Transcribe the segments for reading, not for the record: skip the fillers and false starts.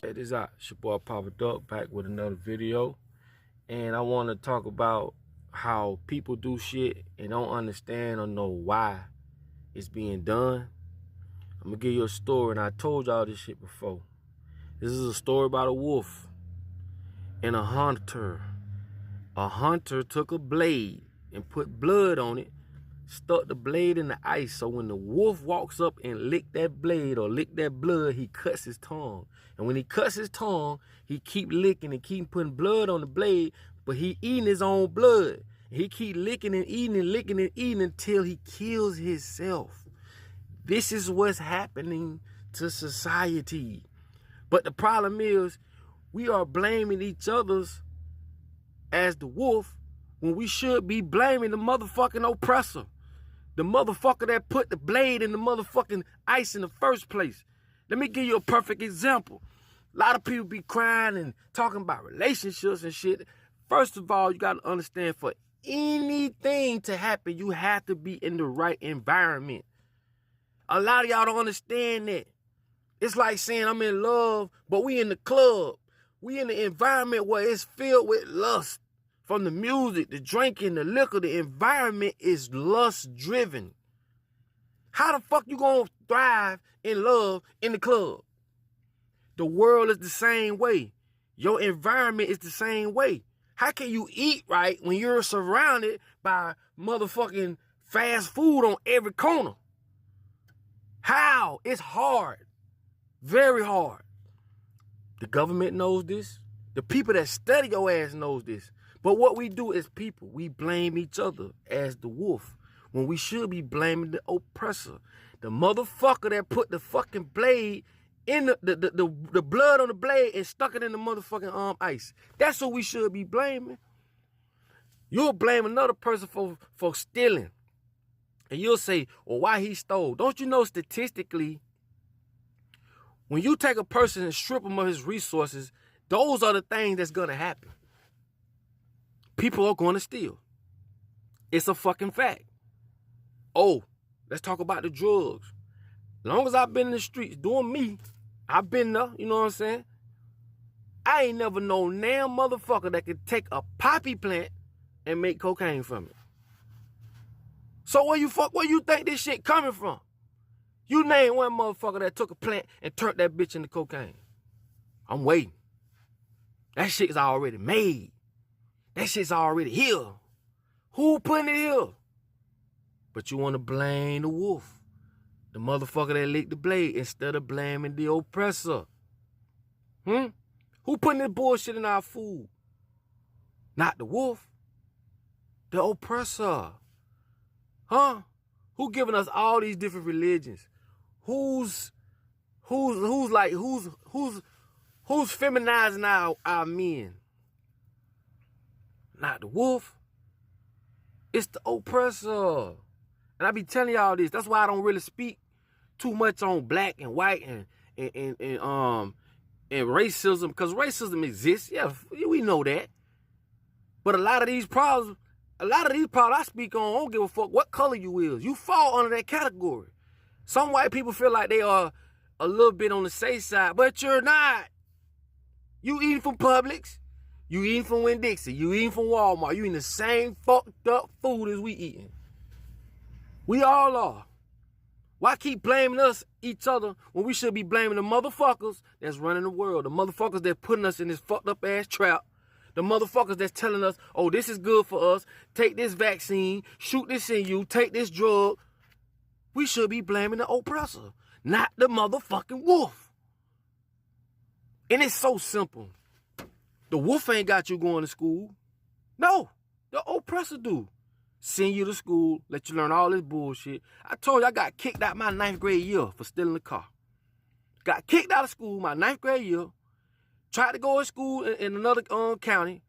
Check this out. It's your boy Papa Duck back with another video. And I want to talk about how people do shit and don't understand or know why it's being done. I'm going to give you a story, and I told y'all this shit before. This is a story about a wolf and a hunter. A hunter took a blade and put blood on it, stuck the blade in the ice, so when the wolf walks up and lick that blade or lick that blood, he cuts his tongue. And when he cuts his tongue, he keep licking and keep putting blood on the blade, but he eating his own blood. He keep licking and eating and licking and eating until he kills himself. This is what's happening to society. But the problem is, we are blaming each other's as the wolf when we should be blaming the motherfucking oppressor. The motherfucker that put the blade in the motherfucking ice in the first place. Let me give you a perfect example. A lot of people be crying and talking about relationships and shit. First of all, you got to understand, for anything to happen, you have to be in the right environment. A lot of y'all don't understand that. It's like saying I'm in love, but we in the club. We in the environment where it's filled with lust. From the music, the drinking, the liquor, the environment is lust-driven. How the fuck you gonna thrive in love in the club? The world is the same way. Your environment is the same way. How can you eat right when you're surrounded by motherfucking fast food on every corner? How? It's hard. Very hard. The government knows this. The people that study your ass knows this. But what we do as people, we blame each other as the wolf when we should be blaming the oppressor. The motherfucker that put the fucking blade in the blood on the blade and stuck it in the motherfucking ice. That's what we should be blaming. You'll blame another person for stealing. And you'll say, well, why he stole? Don't you know statistically, when you take a person and strip him of his resources, those are the things that's going to happen. People are going to steal. It's a fucking fact. Oh, let's talk about the drugs. As long as I've been in the streets doing me, I've been there, you know what I'm saying? I ain't never known damn motherfucker that could take a poppy plant and make cocaine from it. So where you think this shit coming from? You name one motherfucker that took a plant and turned that bitch into cocaine. I'm waiting. That shit's already made. That shit's already here. Who putting it here? But you want to blame the wolf, the motherfucker that licked the blade, instead of blaming the oppressor. Who putting this bullshit in our food? Not the wolf. The oppressor. Who giving us all these different religions? Who's feminizing our men? Not the wolf. It's the oppressor. And I be telling y'all this. That's why I don't really speak too much on black and white and racism, because racism exists. Yeah, we know that. But a lot of these problems I speak on, I don't give a fuck what color you is. You fall under that category. Some white people feel like they are a little bit on the safe side, but you're not. You eating from Publix. You eating from Winn-Dixie. You eating from Walmart. You eating the same fucked up food as we eating. We all are. Why keep blaming each other, when we should be blaming the motherfuckers that's running the world, the motherfuckers that's putting us in this fucked up ass trap, the motherfuckers that's telling us, oh, this is good for us, take this vaccine, shoot this in you, take this drug. We should be blaming the oppressor, not the motherfucking wolf. And it's so simple. The wolf ain't got you going to school. No, the oppressor do. Send you to school, let you learn all this bullshit. I told you I got kicked out my 9th grade year for stealing a car. Got kicked out of school my 9th grade year. Tried to go to school in another county.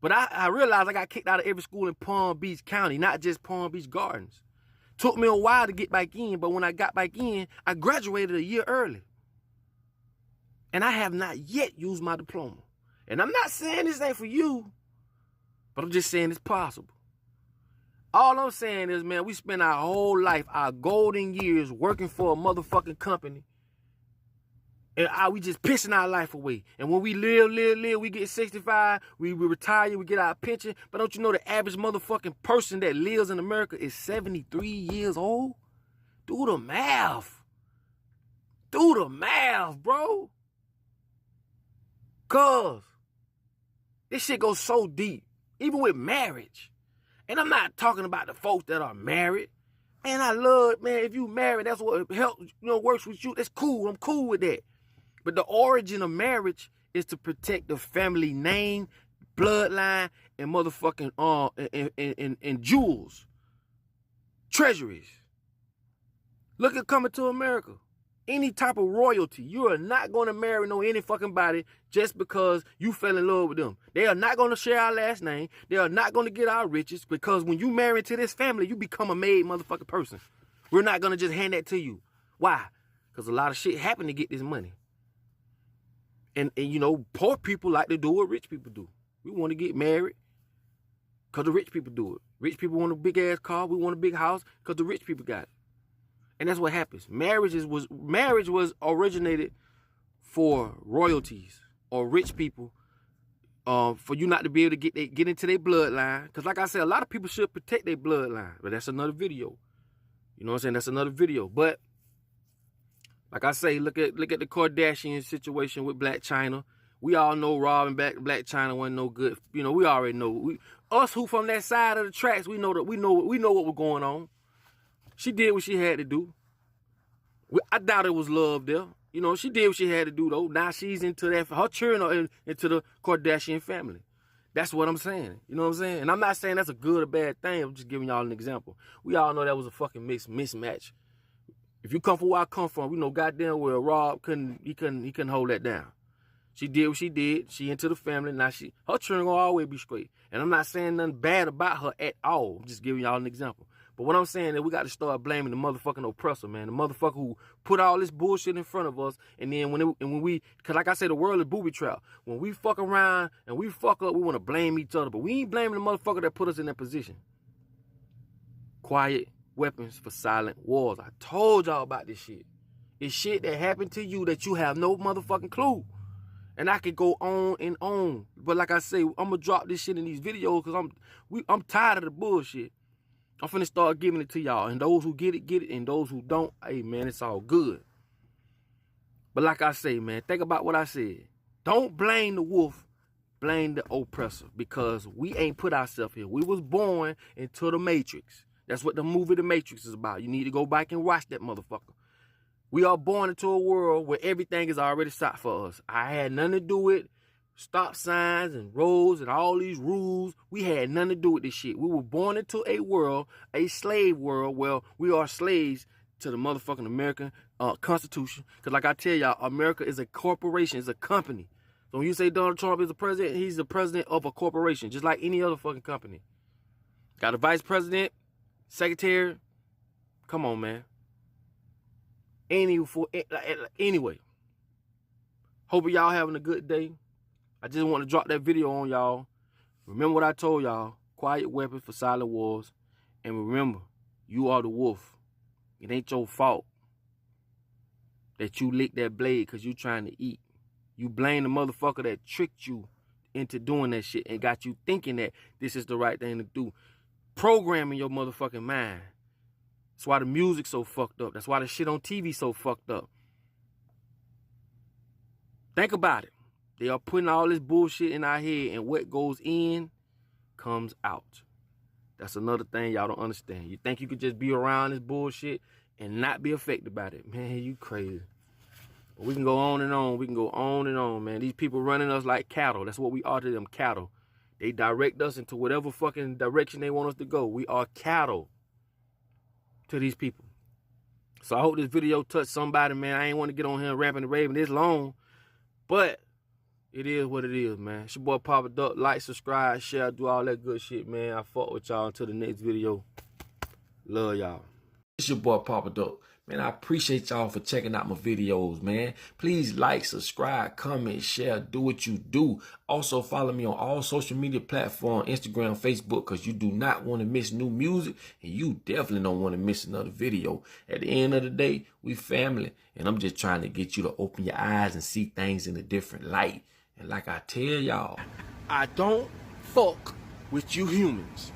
But I realized I got kicked out of every school in Palm Beach County, not just Palm Beach Gardens. Took me a while to get back in, but when I got back in, I graduated a year early. And I have not yet used my diploma. And I'm not saying this ain't for you, but I'm just saying it's possible. All I'm saying is, man, we spend our whole life, our golden years, working for a motherfucking company And we just pissing our life away. And when we live, we get 65, we retire, we get our pension. But don't you know the average motherfucking person that lives in America is 73 years old? Do the math. Do the math, bro. Cuz this shit goes so deep, even with marriage. And I'm not talking about the folks that are married. Man, I love, man, if you married, that's what helps, works with you. That's cool. I'm cool with that. But the origin of marriage is to protect the family name, bloodline, and motherfucking and jewels, treasuries. Look at Coming to America. Any type of royalty, you are not going to marry any fucking body just because you fell in love with them. They are not going to share our last name. They are not going to get our riches, because when you marry into this family, you become a made motherfucking person. We're not going to just hand that to you. Why? Because a lot of shit happened to get this money. And poor people like to do what rich people do. We want to get married because the rich people do it. Rich people want a big ass car. We want a big house because the rich people got it. And that's what happens. Marriage was originated for royalties or rich people, for you not to be able to get into their bloodline. Because like I said, a lot of people should protect their bloodline. But that's another video. You know what I'm saying? That's another video. But like I say, look at the Kardashian situation with Black China. We all know Rob and Black China wasn't no good. We already know. Us who from that side of the tracks, we know what was going on. She did what she had to do. I doubt it was love there. She did what she had to do though. Now she's into that. Her children are into the Kardashian family. That's what I'm saying. You know what I'm saying? And I'm not saying that's a good or bad thing. I'm just giving y'all an example. We all know that was a fucking mismatch. If you come from where I come from, we know goddamn well Rob couldn't hold that down. She did what she did. She into the family. Now her children gonna always be straight. And I'm not saying nothing bad about her at all. I'm just giving y'all an example. But what I'm saying is we got to start blaming the motherfucking oppressor, man. The motherfucker who put all this bullshit in front of us. And then because like I said, the world is booby trap. When we fuck around and we fuck up, we want to blame each other. But we ain't blaming the motherfucker that put us in that position. Quiet weapons for silent wars. I told y'all about this shit. It's shit that happened to you that you have no motherfucking clue. And I could go on and on. But like I say, I'm going to drop this shit in these videos because I'm tired of the bullshit. I'm finna start giving it to y'all. And those who get it. And those who don't, hey, man, it's all good. But like I say, man, think about what I said. Don't blame the wolf. Blame the oppressor. Because we ain't put ourselves here. We was born into the Matrix. That's what the movie The Matrix is about. You need to go back and watch that motherfucker. We are born into a world where everything is already set for us. I had nothing to do with stop signs and roads and all these rules. We had nothing to do with this shit. We were born into a world, a slave world, where we are slaves to the motherfucking American Constitution. Because like I tell y'all, America is a corporation, it's a company. So when you say Donald Trump is a president, he's the president of a corporation, just like any other fucking company. Got a vice president, secretary. Come on, man. Anyway, hope y'all having a good day. I just want to drop that video on y'all. Remember what I told y'all. Quiet weapons for silent wars. And remember, you are the wolf. It ain't your fault that you licked that blade because you trying to eat. You blame the motherfucker that tricked you into doing that shit and got you thinking that this is the right thing to do. Programming your motherfucking mind. That's why the music's so fucked up. That's why the shit on TV so fucked up. Think about it. They are putting all this bullshit in our head, and what goes in comes out. That's another thing y'all don't understand. You think you could just be around this bullshit and not be affected by it. Man, you crazy. But we can go on and on. We can go on and on, man. These people running us like cattle. That's what we are to them, cattle. They direct us into whatever fucking direction they want us to go. We are cattle to these people. So I hope this video touched somebody, man. I ain't want to get on here rapping and raving this long, but it is what it is, man. It's your boy Papa Duck. Like, subscribe, share, do all that good shit, man. I fuck with y'all until the next video. Love y'all. It's your boy Papa Duck. Man, I appreciate y'all for checking out my videos, man. Please like, subscribe, comment, share, do what you do. Also, follow me on all social media platforms, Instagram, Facebook, because you do not want to miss new music, and you definitely don't want to miss another video. At the end of the day, we family, and I'm just trying to get you to open your eyes and see things in a different light. And like I tell y'all, I don't fuck with you humans.